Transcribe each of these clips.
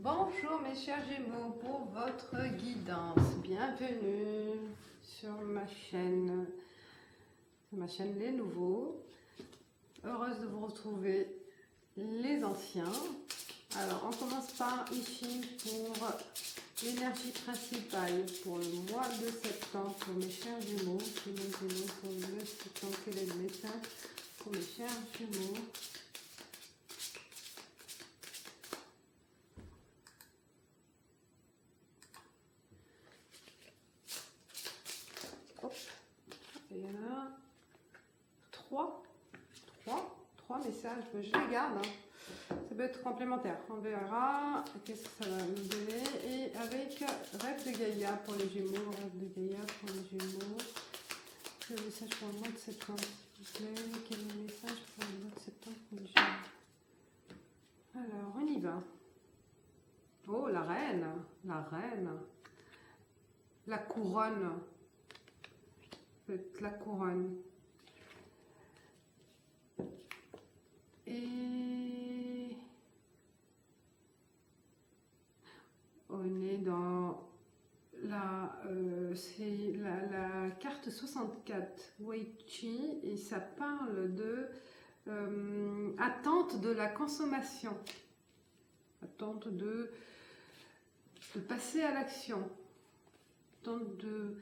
Bonjour mes chers Gémeaux pour votre guidance. Bienvenue sur ma chaîne Les Nouveaux. Heureuse de vous retrouver les anciens. Alors on commence par ici pour l'énergie principale pour le mois de septembre pour mes chers Gémeaux. Pour le septembre, quel est le message pour mes chers Gémeaux? Il y en a trois messages, je les garde, hein. Ça peut être complémentaire, on verra qu'est-ce que ça va nous donner. Et avec rêve de Gaïa pour les Gémeaux, quel est le message pour le mois de septembre s'il vous plaît, quel est le message pour le mois de septembre pour les Gémeaux? Alors on y va. Oh, la reine, la couronne. La couronne. Et on est dans c'est la carte 64 Weichi et ça parle de attente de la consommation, attente de passer à l'action, attente de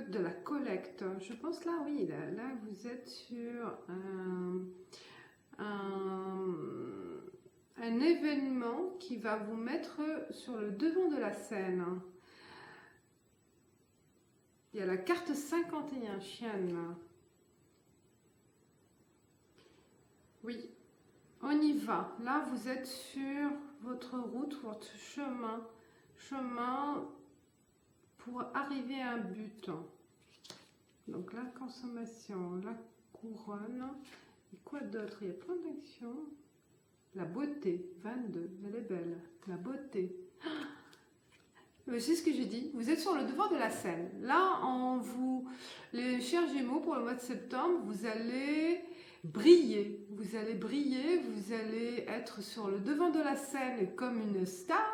de la collecte. Je pense là, oui, là vous êtes sur un événement qui va vous mettre sur le devant de la scène. Il y a la carte 51, chienne. Oui, on y va. Là, vous êtes sur votre route, votre chemin pour arriver à un but. Donc la consommation, la couronne, et quoi d'autre? Il y a plein d'actions. La beauté, 22, elle est belle. La beauté. C'est ce que j'ai dit, vous êtes sur le devant de la scène. Là, les chers Gémeaux, pour le mois de septembre, vous allez briller. Vous allez être sur le devant de la scène comme une star.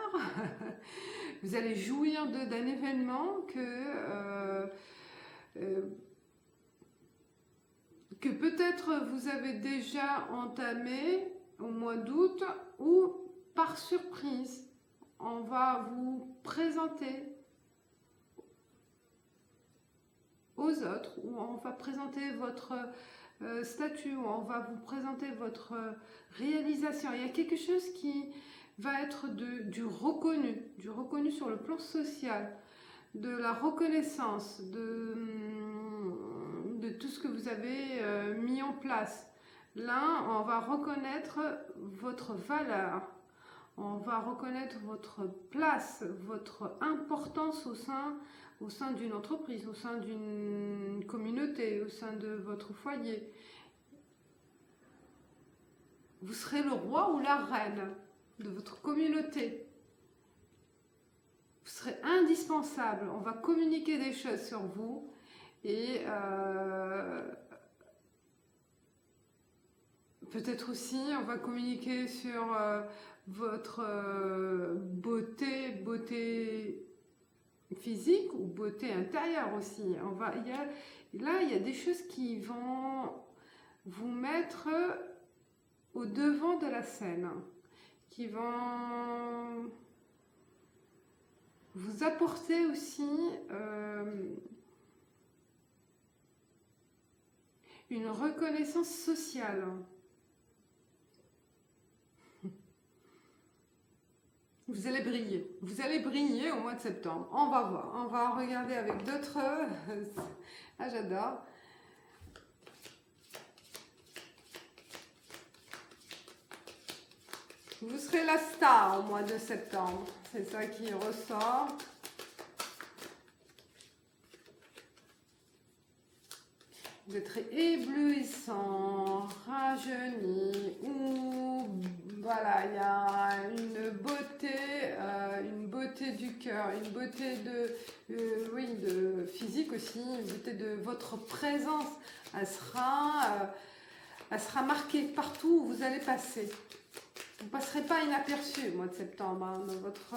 Vous allez jouir d'un événement que peut-être vous avez déjà entamé au mois d'août ou par surprise. On va vous présenter aux autres, ou on va présenter votre statut, ou on va vous présenter votre réalisation. Il y a quelque chose qui va être du reconnu sur le plan social, de la reconnaissance, de tout ce que vous avez mis en place. Là, on va reconnaître votre valeur. On va reconnaître votre place, votre importance au sein d'une entreprise, au sein d'une communauté, au sein de votre foyer. Vous serez le roi ou la reine de votre communauté. Vous serez indispensable. On va communiquer des choses sur vous et peut-être aussi on va communiquer sur votre beauté physique ou beauté intérieure aussi. Il y a des choses qui vont vous mettre au devant de la scène, qui vont vous apporter aussi une reconnaissance sociale. Vous allez briller au mois de septembre. On va voir, on va regarder avec d'autres. Ah, j'adore. Vous serez la star au mois de septembre, c'est ça qui ressort. Vous êtes éblouissant, rajeuni, ou voilà, il y a une beauté du cœur, une beauté de physique aussi, une beauté de votre présence. Elle elle sera marquée partout où vous allez passer. Vous ne passerez pas inaperçu au mois de septembre hein, dans votre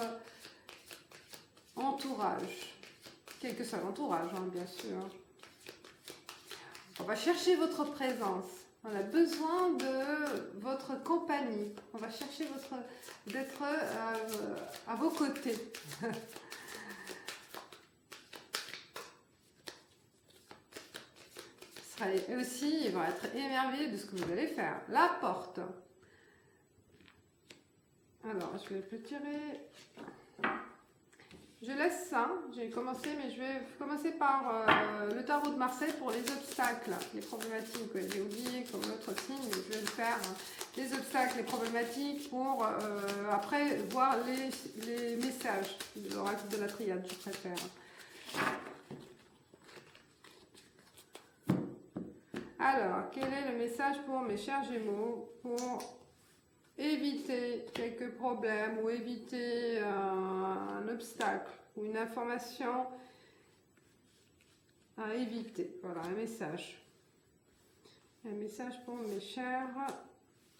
entourage. Quel que soit l'entourage, hein, bien sûr. On va chercher votre présence. On a besoin de votre compagnie. On va chercher d'être à vos côtés. Et aussi, ils vont être émerveillés de ce que vous allez faire. La porte. Alors, je vais le tirer. Je laisse ça. J'ai commencé, mais je vais commencer par le tarot de Marseille pour les obstacles, les problématiques. J'ai oublié comme l'autre signe, mais je vais le faire. Les obstacles, les problématiques pour après voir les messages de l'oracle de la triade, je préfère. Alors, quel est le message pour mes chers Gémeaux pour éviter quelques problèmes ou éviter un obstacle ou une information à éviter? Voilà, un message. Un message pour mes chers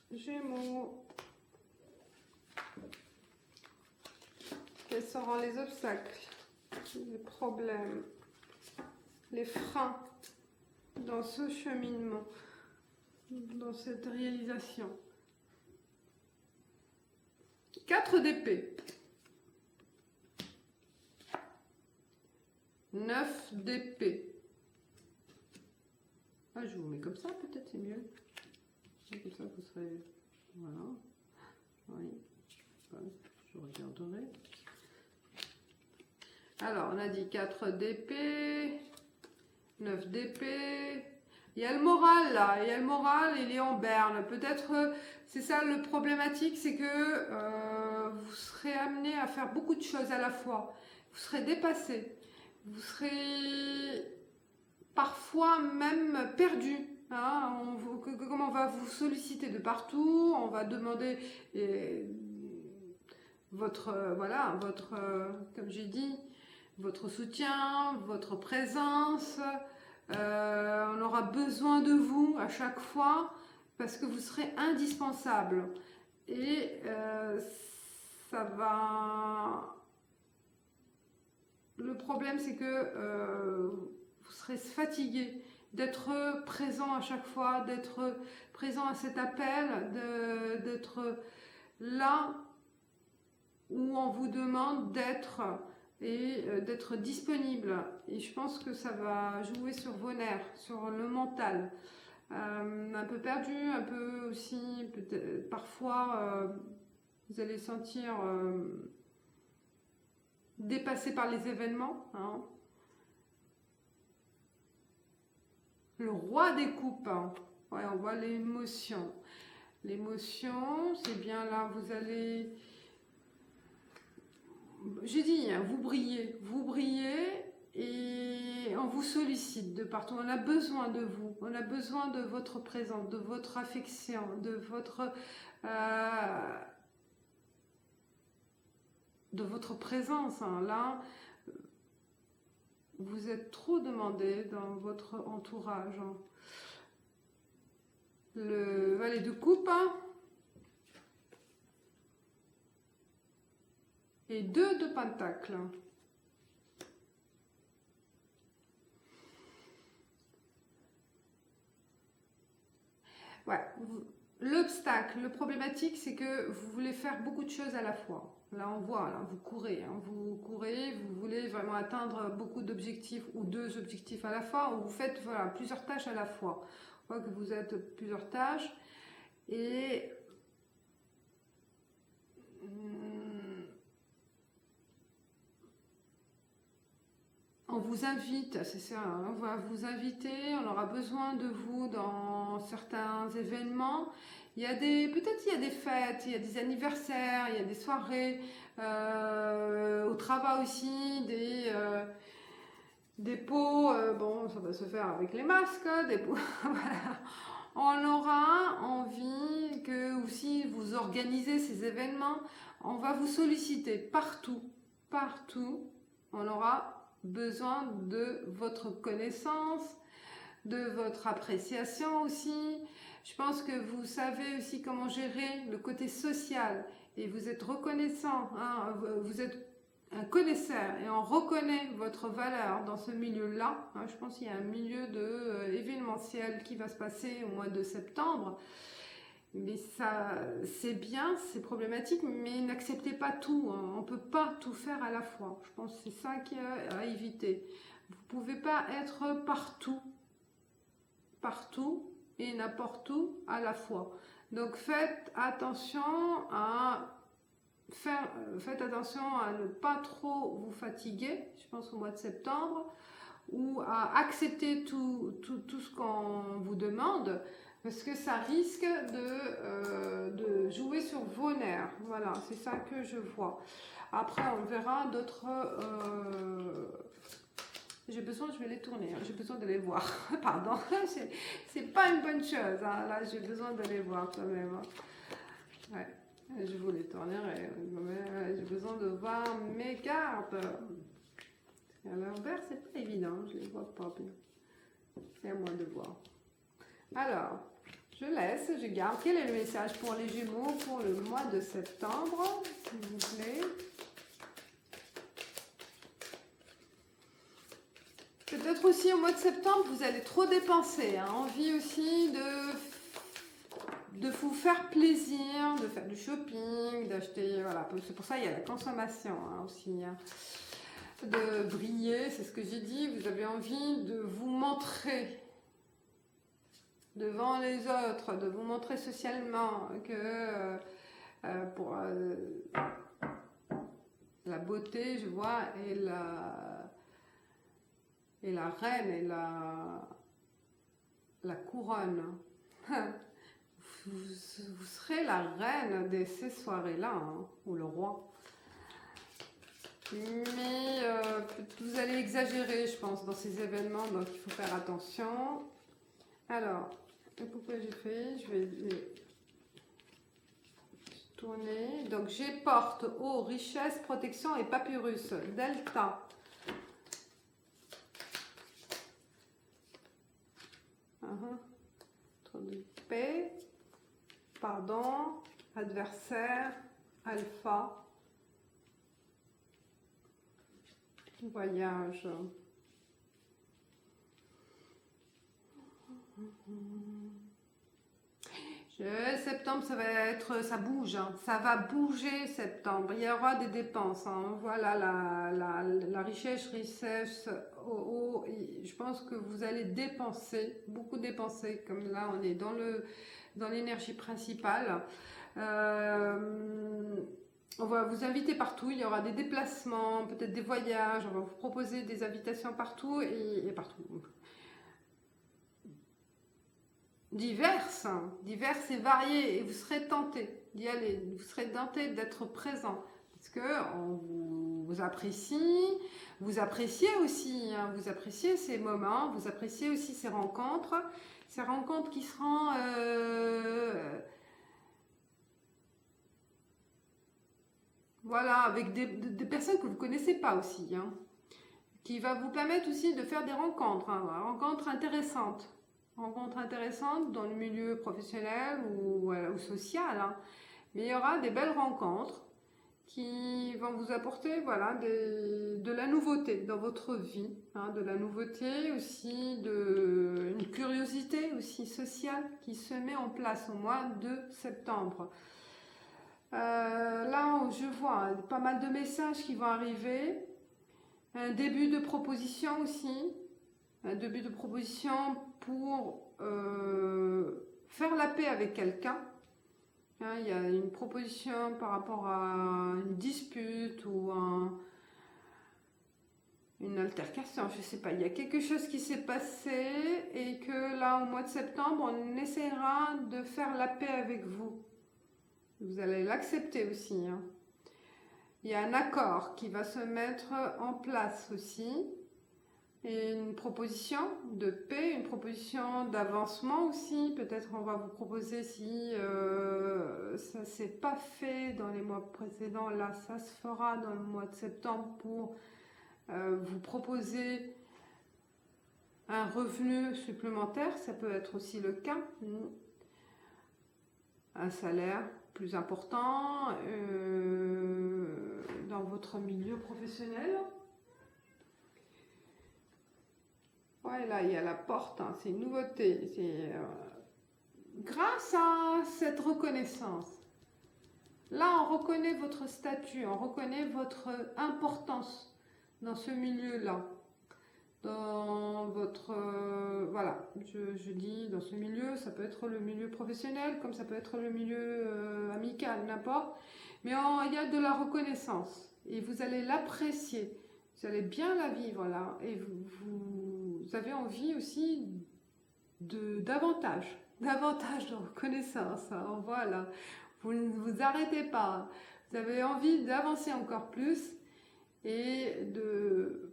Gémeaux. Quels seront les obstacles, les problèmes, les freins dans ce cheminement, dans cette réalisation? 4 d'épée, 9 d'épée. Ah, je vous mets comme ça, peut-être c'est mieux. Comme ça, vous serez... Voilà. Oui. Je regarderai. Alors, on a dit 4 d'épée, 9 d'épée. Il y a le moral là, il y a le moral, il est en berne. Peut-être, c'est ça le problématique, c'est que vous serez amené à faire beaucoup de choses à la fois. Vous serez dépassé. Vous serez parfois même perdu. Hein, comme on va vous solliciter de partout, on va demander comme j'ai dit, votre soutien, votre présence. On aura besoin de vous à chaque fois parce que vous serez indispensable. Et ça va... Le problème, c'est que vous serez fatigué d'être présent à chaque fois, d'être présent à cet appel, d'être là où on vous demande d'être et d'être disponible. Et je pense que ça va jouer sur vos nerfs, sur le mental. Un peu perdu, un peu aussi, peut-être parfois, vous allez sentir dépassé par les événements. Hein. Le roi des coupes, hein. Ouais, on voit l'émotion. L'émotion, c'est bien là, vous allez... J'ai dit, hein, vous brillez et on vous sollicite de partout. On a besoin de vous, on a besoin de votre présence, de votre affection, de votre présence. Hein. Là, vous êtes trop demandé dans votre entourage. Hein. Le valet de coupe, hein. Et 2 de pentacles. Ouais, l'obstacle, le problématique, c'est que vous voulez faire beaucoup de choses à la fois. Là, on voit, là, vous courez, vous voulez vraiment atteindre beaucoup d'objectifs ou 2 objectifs à la fois, ou vous faites voilà, plusieurs tâches à la fois. On voit que vous êtes plusieurs tâches et on vous invite, c'est ça, on va vous inviter, on aura besoin de vous dans certains événements. Peut-être il y a des fêtes, il y a des anniversaires, il y a des soirées, au travail aussi, des pots, bon ça va se faire avec les masques, des pots, voilà. On aura envie que aussi vous organisez ces événements, on va vous solliciter partout, on aura besoin de votre connaissance, de votre appréciation aussi. Je pense que vous savez aussi comment gérer le côté social et vous êtes reconnaissant, hein, vous êtes un connaisseur et on reconnaît votre valeur dans ce milieu-là. Hein, je pense qu'il y a un milieu événementiel qui va se passer au mois de septembre. Mais ça, c'est bien, c'est problématique, mais n'acceptez pas tout. Hein. On ne peut pas tout faire à la fois. Je pense que c'est ça qu'il y a à éviter. Vous ne pouvez pas être partout et n'importe où à la fois. Donc faites attention faites attention à ne pas trop vous fatiguer, je pense au mois de septembre, ou à accepter tout ce qu'on vous demande, parce que ça risque de jouer sur vos nerfs. Voilà, c'est ça que je vois. Après, on verra d'autres... j'ai besoin, je vais les tourner, hein. J'ai besoin de les voir. Pardon, c'est pas une bonne chose. Hein. Là, j'ai besoin de les voir quand même. Hein. Ouais. Je vous les tournerai. J'ai besoin de voir mes cartes. À l'envers, c'est pas évident. Je les vois pas bien. C'est à moi de voir. Alors, je laisse, je garde. Quel est le message pour les Gémeaux pour le mois de septembre, s'il vous plaît? Peut-être aussi au mois de septembre, vous allez trop dépenser. Hein. Envie aussi de vous faire plaisir, de faire du shopping, d'acheter, voilà, c'est pour ça qu'il y a la consommation hein, aussi, hein. De briller, c'est ce que j'ai dit, vous avez envie de vous montrer devant les autres, de vous montrer socialement que pour la beauté, je vois, et la reine et la couronne. Vous serez la reine de ces soirées-là, hein, ou le roi. Mais vous allez exagérer, je pense, dans ces événements, donc il faut faire attention. Alors, pourquoi j'ai fait? Je vais tourner. Donc, j'ai porte, eau, richesse, protection et papyrus. Delta. Trop de paix. Pardon, adversaire, alpha, voyage. Septembre, ça bouge, hein. Ça va bouger septembre. Il y aura des dépenses. Hein. Voilà la richesse. Je pense que vous allez dépenser, beaucoup dépenser. Comme là, on est dans l'énergie principale. On va vous inviter partout, il y aura des déplacements, peut-être des voyages, on va vous proposer des invitations partout et partout. Diverses et variées, et vous serez tenté d'y aller, vous serez tenté d'être présent, parce que on vous apprécie, vous appréciez aussi, hein, vous appréciez ces moments, vous appréciez aussi ces rencontres qui seront voilà, avec des personnes que vous ne connaissez pas aussi, hein, qui va vous permettre aussi de faire des rencontres, hein, rencontres intéressantes dans le milieu professionnel ou social, hein. Mais il y aura des belles rencontres qui vont vous apporter voilà, de la nouveauté dans votre vie, hein, de la nouveauté aussi, une curiosité aussi sociale qui se met en place au mois de septembre. Là, je vois pas mal de messages qui vont arriver, un début de proposition aussi, un début de proposition pour faire la paix avec quelqu'un. Hein, il y a une proposition par rapport à une dispute ou une altercation, je ne sais pas. Il y a quelque chose qui s'est passé et que là, au mois de septembre, on essaiera de faire la paix avec vous. Vous allez l'accepter aussi. Hein. Il y a un accord qui va se mettre en place aussi. Et une proposition de paix, une proposition d'avancement aussi. Peut-être on va vous proposer si ça ne s'est pas fait dans les mois précédents. Là, ça se fera dans le mois de septembre pour vous proposer un revenu supplémentaire. Ça peut être aussi le cas. un salaire plus important dans votre milieu professionnel. Ouais, là, il y a la porte, hein, c'est une nouveauté. C'est grâce à cette reconnaissance. Là, on reconnaît votre statut, on reconnaît votre importance dans ce milieu-là. Dans votre... voilà, je dis dans ce milieu, ça peut être le milieu professionnel, comme ça peut être le milieu amical, n'importe. Mais il y a de la reconnaissance et vous allez l'apprécier. Vous allez bien la vivre là et vous avez envie aussi davantage de reconnaissance. Hein, voilà, vous ne vous arrêtez pas. Vous avez envie d'avancer encore plus et de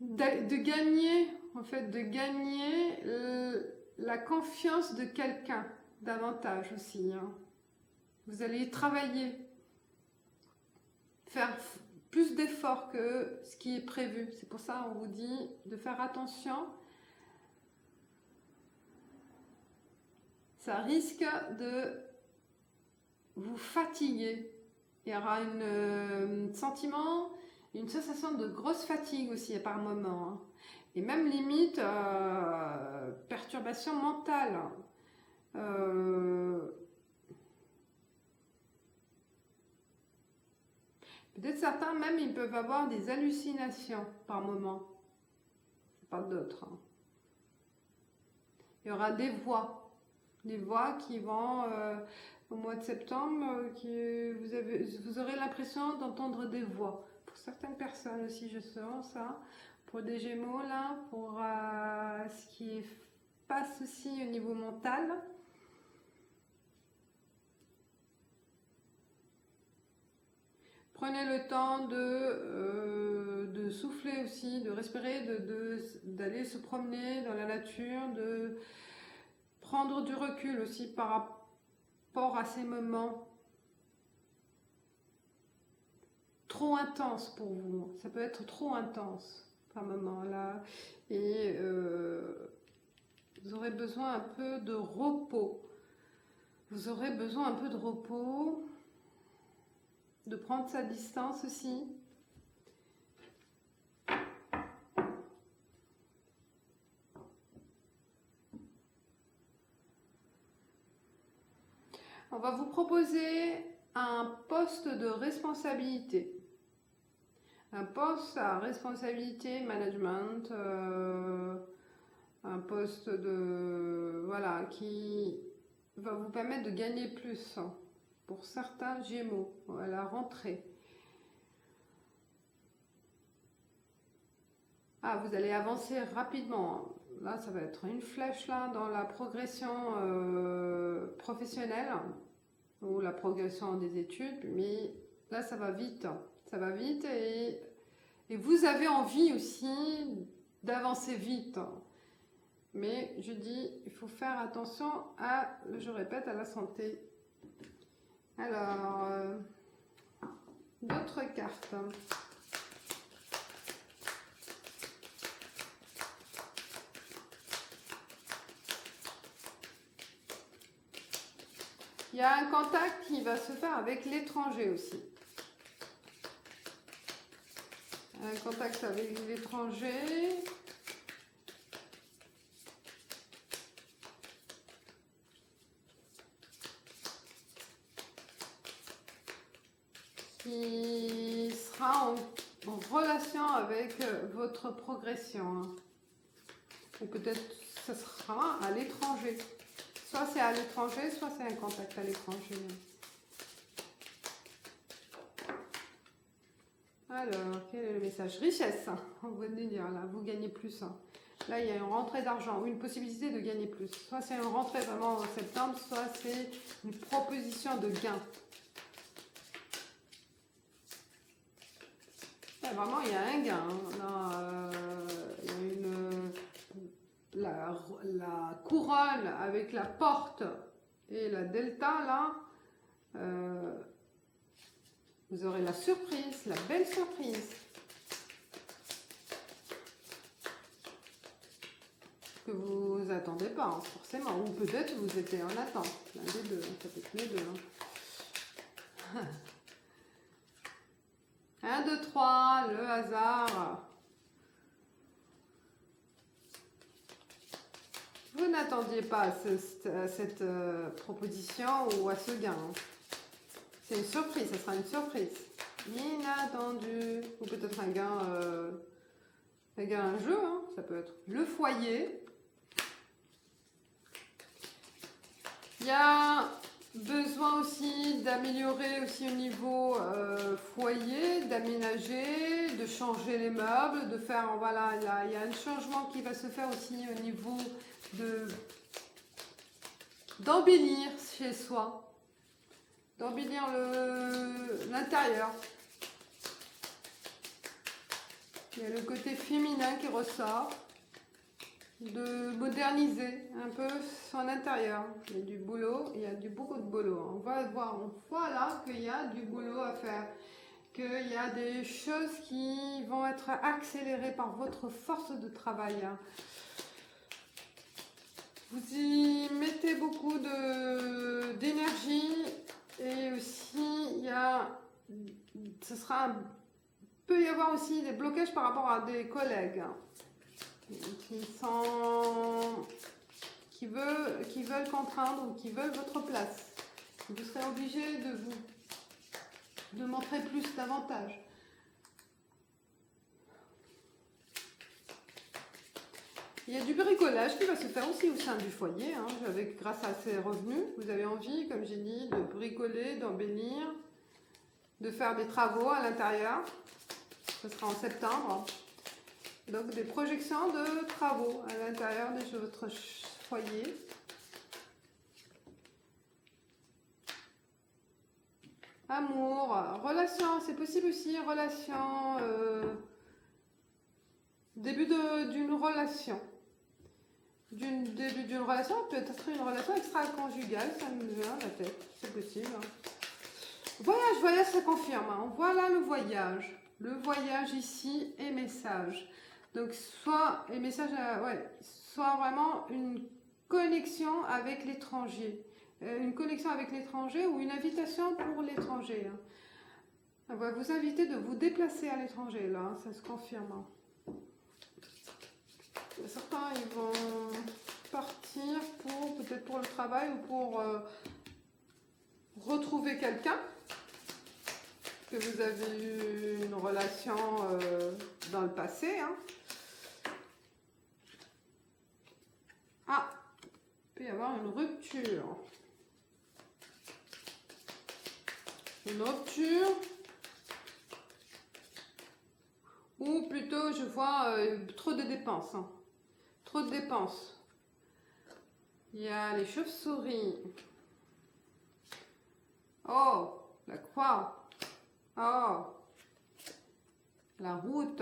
gagner, en fait, de gagner la confiance de quelqu'un davantage aussi. Hein. Vous allez travailler, faire plus d'efforts que ce qui est prévu. C'est pour ça qu'on vous dit de faire attention. Ça risque de vous fatiguer. Il y aura un sentiment, une sensation de grosse fatigue aussi par moment. Hein. Et même limite, perturbation mentale. Peut-être certains même, ils peuvent avoir des hallucinations par moment. Pas d'autres. Hein. Il y aura des voix qui vont, au mois de septembre, vous aurez l'impression d'entendre des voix. Pour certaines personnes aussi, je sens ça. Pour des Gémeaux, là, pour ce qui passe aussi au niveau mental. Prenez le temps de souffler aussi, de respirer, d'aller se promener dans la nature, de prendre du recul aussi par rapport à ces moments trop intenses pour vous. Ça peut être trop intense par moment là. Et vous aurez besoin un peu de repos. Vous aurez besoin un peu de repos, de prendre sa distance aussi. On va vous proposer un poste de responsabilité. Un poste à responsabilité management, un poste voilà, qui va vous permettre de gagner plus pour certains Gémeaux à la rentrée. Ah, vous allez avancer rapidement. Là, ça va être une flèche là dans la progression professionnelle ou la progression des études, mais là, ça va vite. Ça va vite et vous avez envie aussi d'avancer vite. Mais je dis, il faut faire attention je répète, à la santé. Alors, d'autres cartes. Il y a un contact qui va se faire avec l'étranger aussi. Un contact avec l'étranger. Qui sera en relation avec votre progression. Ou peut-être ce sera à l'étranger. Soit c'est à l'étranger, soit c'est un contact à l'étranger. Alors, quel est le message? Richesse, on va dire là, vous gagnez plus. Là, il y a une rentrée d'argent ou une possibilité de gagner plus. Soit c'est une rentrée vraiment en septembre, soit c'est une proposition de gain. Là, vraiment, il y a un gain. Là, il y a la couronne avec la porte et la delta, là. Vous aurez la surprise, la belle surprise. Que vous vous attendez pas, hein, forcément. Ou peut-être vous étiez en attente. L'un des deux, ça peut être les deux. Hein. 1, 2, 3, le hasard. Vous n'attendiez pas à cette proposition ou à ce gain. Hein. C'est une surprise, ça sera une surprise. Inattendu. Ou peut-être un gain à un jeu, hein. Ça peut être le foyer. Il y a besoin aussi d'améliorer aussi au niveau foyer, d'aménager, de changer les meubles, de faire, voilà, il y a un changement qui va se faire aussi au niveau d'embellir chez soi, d'embellir l'intérieur. Il y a le côté féminin qui ressort, de moderniser un peu son intérieur. Il y a du boulot, il y a beaucoup de boulot. On va voir, on voit là qu'il y a du boulot à faire, qu'il y a des choses qui vont être accélérées par votre force de travail. Vous y mettez beaucoup d'énergie et aussi il y a, peut y avoir aussi des blocages par rapport à des collègues qui veulent contraindre ou qui veulent votre place. Vous serez obligé de montrer plus davantage. Il y a du bricolage qui va se faire aussi au sein du foyer, hein, grâce à ces revenus. Vous avez envie, comme j'ai dit, de bricoler, d'embellir, de faire des travaux à l'intérieur. Ce sera en septembre. Donc des projections de travaux à l'intérieur de votre foyer. Amour, relation, c'est possible aussi, relation, début d'une relation. Début d'une relation, peut-être une relation extra-conjugale, ça me vient à la tête, c'est possible. Voyage, ça confirme. Hein. Voilà le voyage. Le voyage ici et message. Donc soit vraiment une connexion avec l'étranger. Une connexion avec l'étranger ou une invitation pour l'étranger. Hein. On va vous inviter de vous déplacer à l'étranger, là, hein, ça se confirme. Hein. Certains, ils vont partir peut-être pour le travail ou pour retrouver quelqu'un que vous avez eu une relation dans le passé. Hein. Ah, il peut y avoir une rupture. Une rupture. Ou plutôt, je vois trop de dépenses. Hein. Trop de dépenses. Il y a les chauves-souris. Oh, la croix. Oh, la route.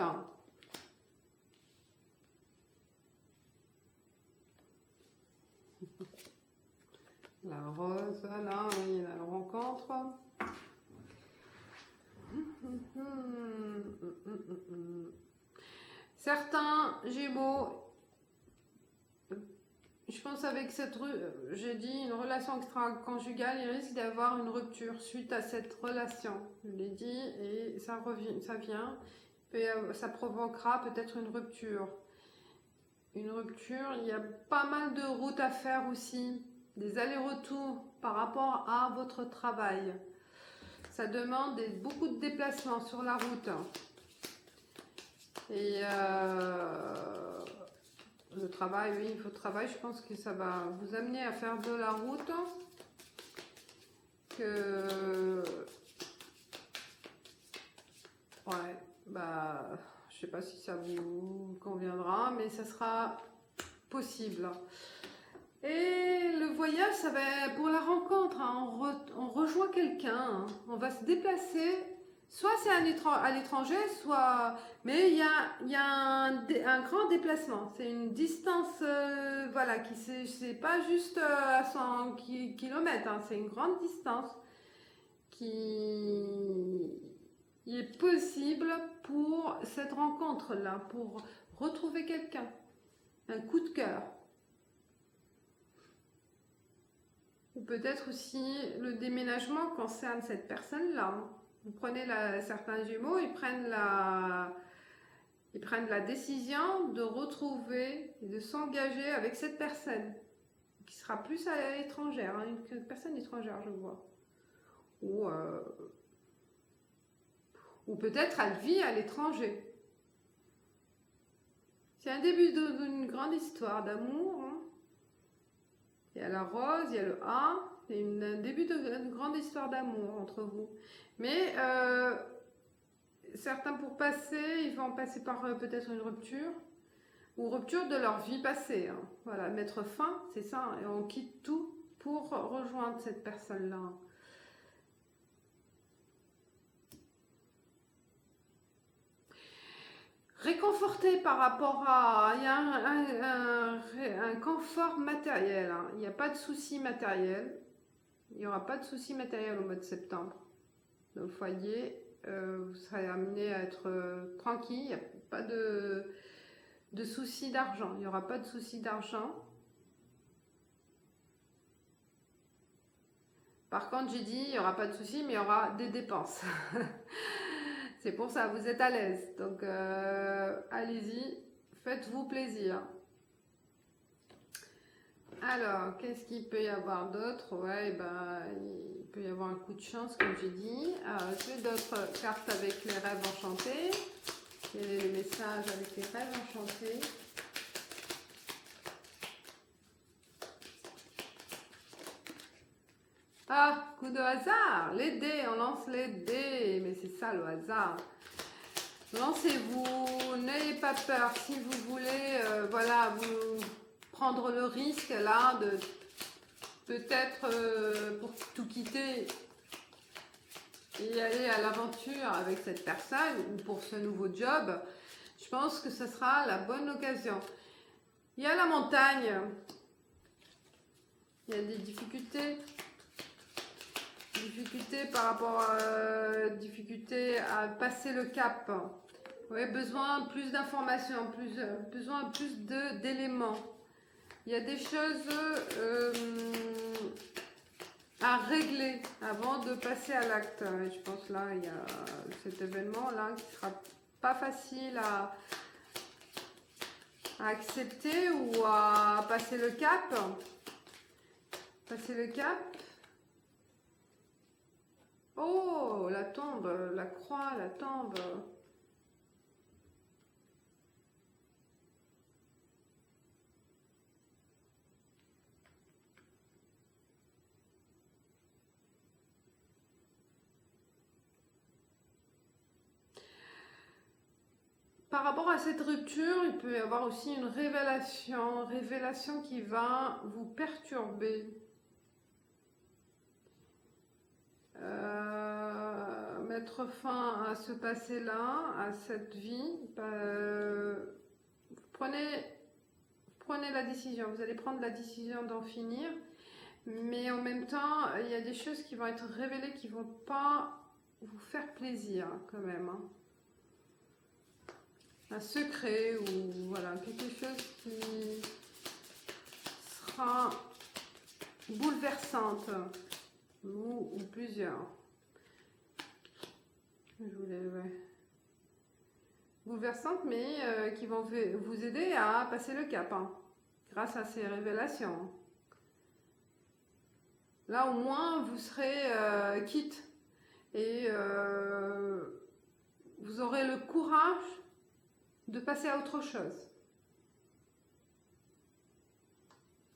La rose, là, oui, la rencontre. Certains Gémeaux, je pense avec j'ai dit une relation extra-conjugale, il risque d'avoir une rupture suite à cette relation. Je l'ai dit et ça vient. Ça provoquera peut-être une rupture. Une rupture, il y a pas mal de routes à faire aussi, des allers-retours par rapport à votre travail. Ça demande beaucoup de déplacements sur la route. Et le travail, oui, il faut travailler. Je pense que ça va vous amener à faire de la route. Ouais, bah, je sais pas si ça vous conviendra, mais ça sera possible. Et le voyage, ça va pour la rencontre. Hein. On rejoint quelqu'un. Hein. On va se déplacer. Soit c'est à l'étranger, soit... Mais il y a un grand déplacement. C'est une distance, voilà, c'est pas juste à 100 km. Hein. C'est une grande distance qui est possible pour cette rencontre-là, pour retrouver quelqu'un. Un coup de cœur. Ou peut-être aussi le déménagement concerne cette personne-là. Vous prenez certains Gémeaux, ils prennent la décision de retrouver et de s'engager avec cette personne qui sera plus à l'étrangère, hein, une personne étrangère, je vois. Ou peut-être elle vit à l'étranger. C'est un début d'une grande histoire d'amour. Hein. Il y a la rose, il y a le A, c'est un début d'une grande histoire d'amour entre vous. Mais certains pour passer, ils vont passer par peut-être une rupture ou rupture de leur vie passée. Hein. Voilà, mettre fin, c'est ça, et on quitte tout pour rejoindre cette personne-là. Réconforté par rapport à... Il y a un confort matériel. Hein. Il n'y a pas de souci matériel. Il n'y aura pas de souci matériel au mois de septembre. Dans le foyer, vous serez amené à être tranquille. Il n'y a pas de souci d'argent. Il n'y aura pas de souci d'argent. Par contre, j'ai dit, il n'y aura pas de souci, mais il y aura des dépenses. C'est pour ça, vous êtes à l'aise. Donc, allez-y, faites-vous plaisir. Alors, qu'est-ce qu'il peut y avoir d'autre? Ouais, il peut y avoir un coup de chance, comme j'ai dit. Alors, j'ai d'autres cartes avec les rêves enchantés. Quel est le message avec les rêves enchantés? Ah, coup de hasard, les dés, on lance les dés, mais c'est ça le hasard. Lancez-vous, n'ayez pas peur si vous voulez, voilà, vous prendre le risque là de peut-être pour tout quitter et aller à l'aventure avec cette personne ou pour ce nouveau job. Je pense que ce sera la bonne occasion. Il y a la montagne, il y a des difficultés par rapport à difficulté à passer le cap. Oui, besoin plus d'informations, besoin plus d'éléments. Il y a des choses à régler avant de passer à l'acte. Je pense là, il y a cet événement là qui sera pas facile à accepter ou à passer le cap. Passer le cap. Oh, la tombe, la croix, la tombe. Par rapport à cette rupture, il peut y avoir aussi une révélation qui va vous perturber. Mettre fin à ce passé-là, à cette vie. Prenez la décision, vous allez prendre la décision d'en finir, mais en même temps, il y a des choses qui vont être révélées qui vont pas vous faire plaisir quand même. Hein. Un secret ou voilà, quelque chose qui sera bouleversante ou plusieurs. Bouleversantes, mais qui vont vous aider à passer le cap hein, grâce à ces révélations. Là, au moins, vous serez quitte et vous aurez le courage de passer à autre chose.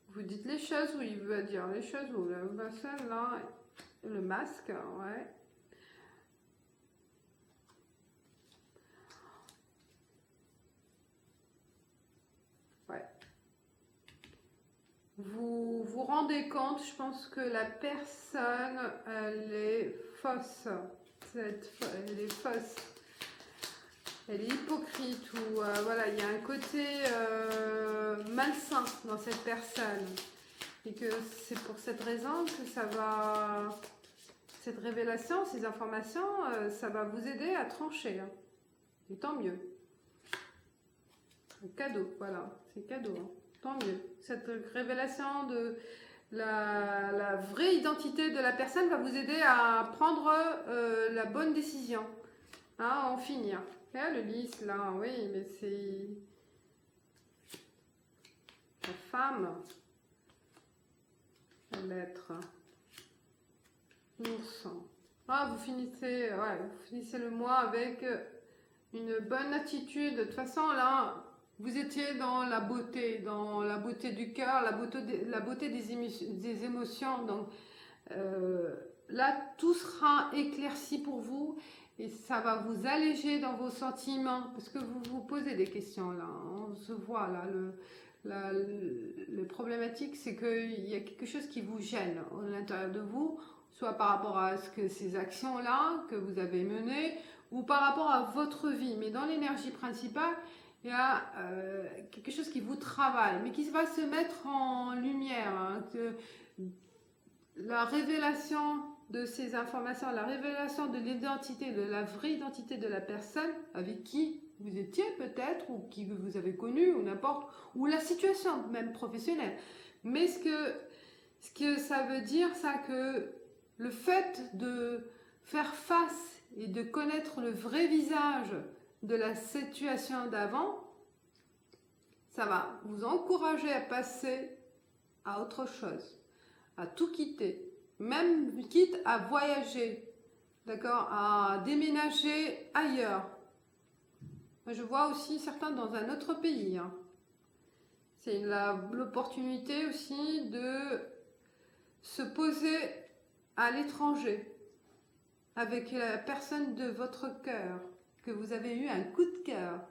Vous dites les choses où il veut dire les choses où la personne là, le masque, ouais. Vous vous rendez compte, je pense que la personne, elle est fausse. Elle est fausse. Elle est hypocrite ou voilà, il y a un côté malsain dans cette personne. Et que c'est pour cette raison que cette révélation, ces informations, ça va vous aider à trancher. Hein. Et tant mieux. Un cadeau, voilà, c'est cadeau. Hein. Tant mieux. Cette révélation la vraie identité de la personne va vous aider à prendre la bonne décision, hein, à en finir. Là, le lys, là, oui, mais c'est la femme, l'être, l'ours. Ah, vous finissez le mois avec une bonne attitude. De toute façon, là, vous étiez dans la beauté du cœur, la beauté des émotions. Donc là, tout sera éclairci pour vous et ça va vous alléger dans vos sentiments parce que vous vous posez des questions là. On se voit là. Le problématique, c'est qu'il y a quelque chose qui vous gêne à l'intérieur de vous, soit par rapport à ces actions-là que vous avez menées ou par rapport à votre vie. Mais dans l'énergie principale, il y a quelque chose qui vous travaille, mais qui va se mettre en lumière. Hein, que la révélation de ces informations, la révélation de l'identité, de la vraie identité de la personne avec qui vous étiez peut-être, ou qui vous avez connu, ou n'importe, ou la situation même professionnelle. Mais ce que ça veut dire, ça que le fait de faire face et de connaître le vrai visage de la situation d'avant, ça va vous encourager à passer à autre chose, à tout quitter, même quitte à voyager, d'accord, à déménager ailleurs. Je vois aussi certains dans un autre pays. Hein. C'est l'opportunité aussi de se poser à l'étranger avec la personne de votre cœur, que vous avez eu un coup de cœur.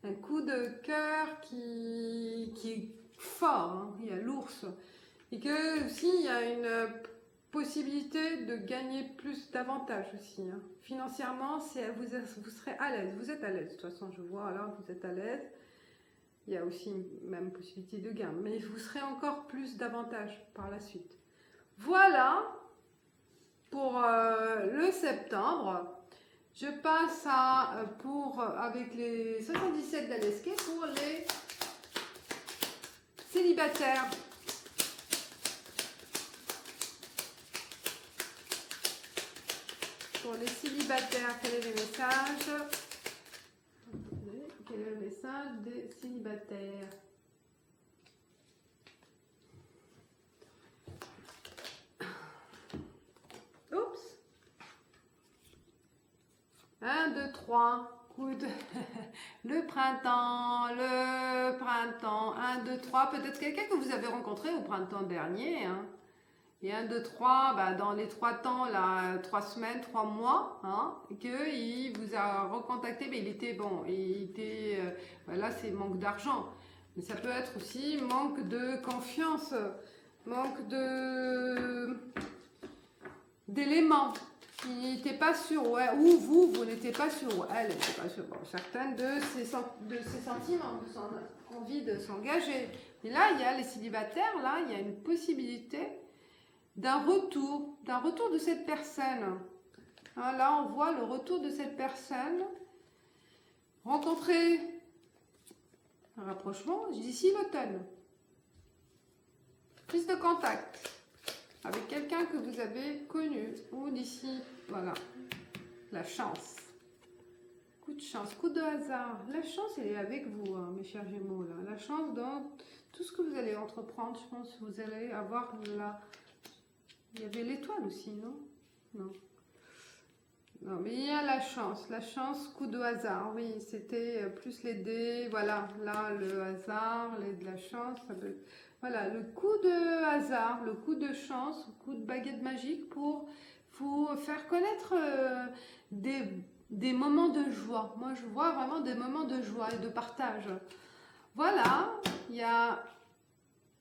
Un coup de cœur qui est fort, hein. Il y a l'ours. Et que aussi, il y a une possibilité de gagner plus d'avantages aussi. Hein. Financièrement, vous serez à l'aise. Vous êtes à l'aise. De toute façon, je vois là, vous êtes à l'aise. Il y a aussi même possibilité de gain. Mais vous serez encore plus d'avantages par la suite. Voilà pour le septembre. Je passe avec les 77 d'Aleske pour les célibataires. Pour les célibataires, quel est le message? Quel est le message des célibataires? Oups. 1, 2, 3. Coude. Le printemps. 1, 2, 3. Peut-être quelqu'un que vous avez rencontré au printemps dernier. Hein. Et 1, 2, 3, dans les 3 temps, là, 3 semaines, 3 mois, hein, qu'il vous a recontacté, mais il était bon, là c'est manque d'argent, mais ça peut être aussi manque de confiance, manque d'éléments, il n'était pas sûr, ouais, ou vous n'étiez pas sûr, ou elle n'était pas sûre, bon, certaines de ses sentiments, de son envie de s'engager. Et là, il y a les célibataires, là, il y a une possibilité d'un retour de cette personne. Hein, là, on voit le retour de cette personne. Rencontrer un rapprochement d'ici l'automne. Prise de contact avec quelqu'un que vous avez connu ou d'ici, voilà. La chance. Coup de chance, coup de hasard. La chance, elle est avec vous, hein, mes chers Gémeaux. Là. La chance dans tout ce que vous allez entreprendre, je pense que vous allez avoir la... Il y avait l'étoile aussi, non? Non. Non, mais il y a la chance, coup de hasard, oui, c'était plus les dés, voilà, là, le hasard, de la chance, ça peut... Voilà, le coup de hasard, le coup de chance, le coup de baguette magique pour vous faire connaître des moments de joie. Moi, je vois vraiment des moments de joie et de partage. Voilà, il y a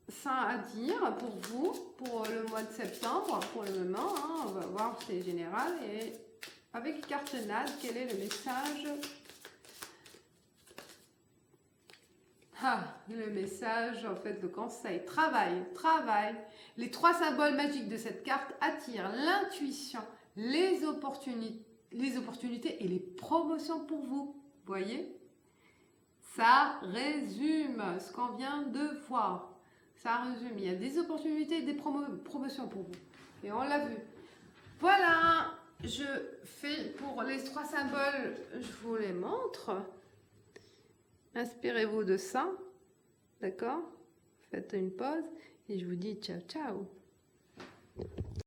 ça à dire pour vous, pour le mois de septembre, pour le moment, hein, on va voir si c'est général. Et avec carte NAD, quel est le message? Le message, en fait, le conseil, travail. Les 3 symboles magiques de cette carte attirent l'intuition, les opportunités et les promotions pour vous. Voyez? Ça résume ce qu'on vient de voir. Ça résume. Il y a des opportunités et des promotions pour vous. Et on l'a vu. Voilà, je fais pour les 3 symboles, je vous les montre. Inspirez-vous de ça. D'accord? Faites une pause et je vous dis ciao, ciao.